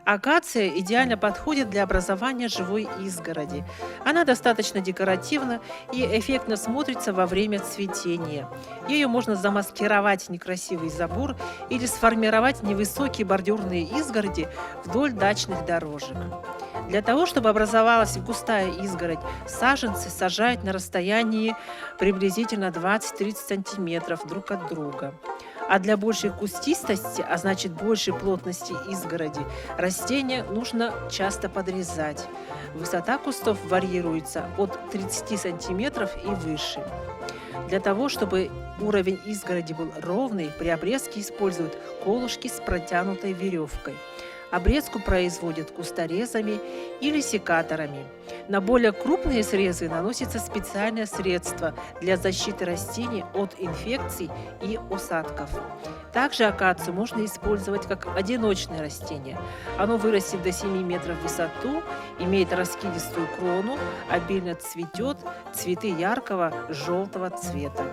Акация идеально подходит для образования живой изгороди. Она достаточно декоративна и эффектно смотрится во время цветения. Ею можно замаскировать некрасивый забор или сформировать невысокие бордюрные изгороди вдоль дачных дорожек. Для того, чтобы образовалась густая изгородь, саженцы сажают на расстоянии приблизительно 20-30 сантиметров друг от друга. А для большей кустистости, а значит большей плотности изгороди, растения нужно часто подрезать. Высота кустов варьируется от 30 сантиметров и выше. Для того, чтобы уровень изгороди был ровный, при обрезке используют колышки с протянутой веревкой. Обрезку производят кусторезами или секаторами. На более крупные срезы наносится специальное средство для защиты растений от инфекций и осадков. Также акацию можно использовать как одиночное растение. Оно вырастет до 7 метров в высоту, имеет раскидистую крону, обильно цветет, цветы яркого желтого цвета.